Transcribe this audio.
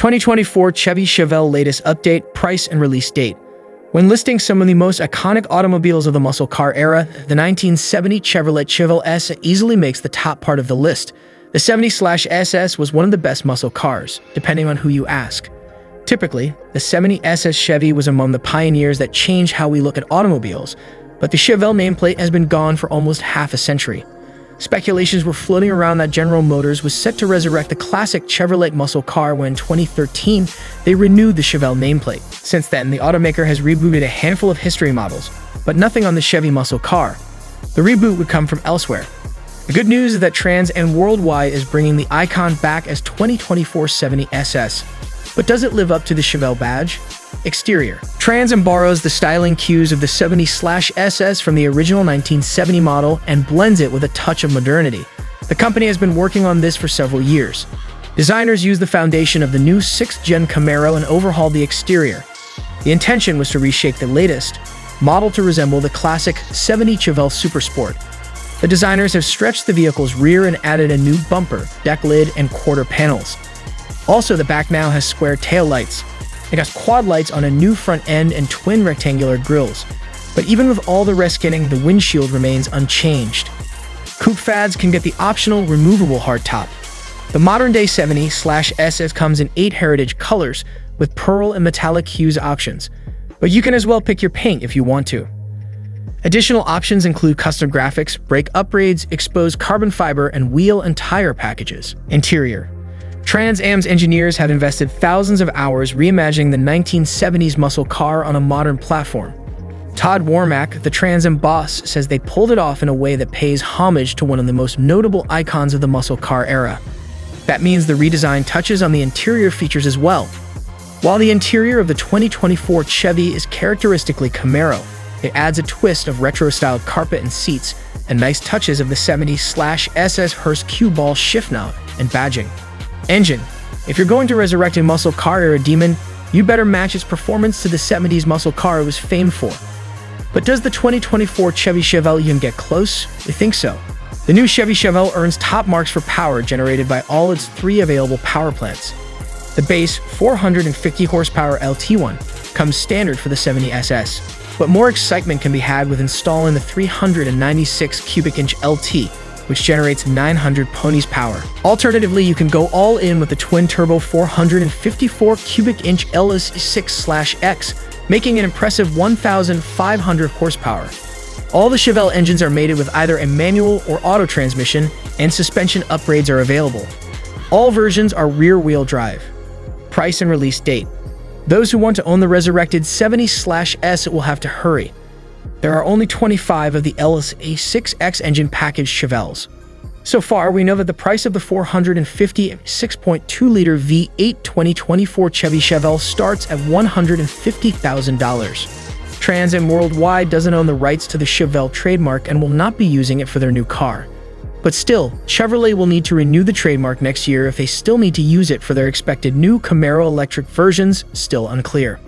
2024 Chevy Chevelle latest update, price, and release date. When listing some of the most iconic automobiles of the muscle car era, the 1970 Chevrolet Chevelle SS easily makes the top part of the list. The 70/SS was one of the best muscle cars, depending on who you ask. Typically, the 70 SS Chevy was among the pioneers that changed how we look at automobiles, but the Chevelle nameplate has been gone for almost half a century. Speculations were floating around that General Motors was set to resurrect the classic Chevrolet muscle car when in 2013, they renewed the Chevelle nameplate. Since then, the automaker has rebooted a handful of history models, but nothing on the Chevy muscle car. The reboot would come from elsewhere. The good news is that Trans Am Worldwide is bringing the icon back as 2024 70 SS. But does it live up to the Chevelle badge? Exterior. Trans Am borrows the styling cues of the 70/SS from the original 1970 model and blends it with a touch of modernity. The company has been working on this for several years. Designers used the foundation of the new 6th-gen Camaro and overhauled the exterior. The intention was to reshape the latest model to resemble the classic 70 Chevelle Supersport. The designers have stretched the vehicle's rear and added a new bumper, deck lid, and quarter panels. Also, the back now has square taillights. It has quad lights on a new front end and twin rectangular grills. But even with all the reskinning, the windshield remains unchanged. Coupe fads can get the optional removable hardtop. The modern-day 70/SS comes in 8 heritage colors with pearl and metallic hues options, but you can as well pick your paint if you want to. Additional options include custom graphics, brake upgrades, exposed carbon fiber, and wheel and tire packages. Interior. Trans Am's engineers have invested thousands of hours reimagining the 1970s muscle car on a modern platform. Todd Warmack, the Trans Am boss, says they pulled it off in a way that pays homage to one of the most notable icons of the muscle car era. That means the redesign touches on the interior features as well. While the interior of the 2024 Chevy is characteristically Camaro, it adds a twist of retro-styled carpet and seats and nice touches of the 70/SS Hurst cue ball shift knob and badging. Engine. If you're going to resurrect a muscle car era demon, you better match its performance to the 70s muscle car it was famed for. But does the 2024 Chevy Chevelle even get close? We think so. The new Chevy Chevelle earns top marks for power generated by all its 3 available power plants. The base 450 horsepower LT1 comes standard for the 70 SS, but more excitement can be had with installing the 396 cubic inch LT, which generates 900 ponies power. Alternatively, you can go all in with the twin-turbo 454 cubic inch LS6/X, making an impressive 1,500 horsepower. All the Chevelle engines are mated with either a manual or auto transmission, and suspension upgrades are available. All versions are rear-wheel drive. Price and release date. Those who want to own the resurrected 70/S will have to hurry. There are only 25 of the LS6X engine package Chevelles. So far, we know that the price of the 450 6.2-liter V8 2024 Chevy Chevelle starts at $150,000. Trans Am Worldwide doesn't own the rights to the Chevelle trademark and will not be using it for their new car. But still, Chevrolet will need to renew the trademark next year if they still need to use it for their expected new Camaro electric versions, still unclear.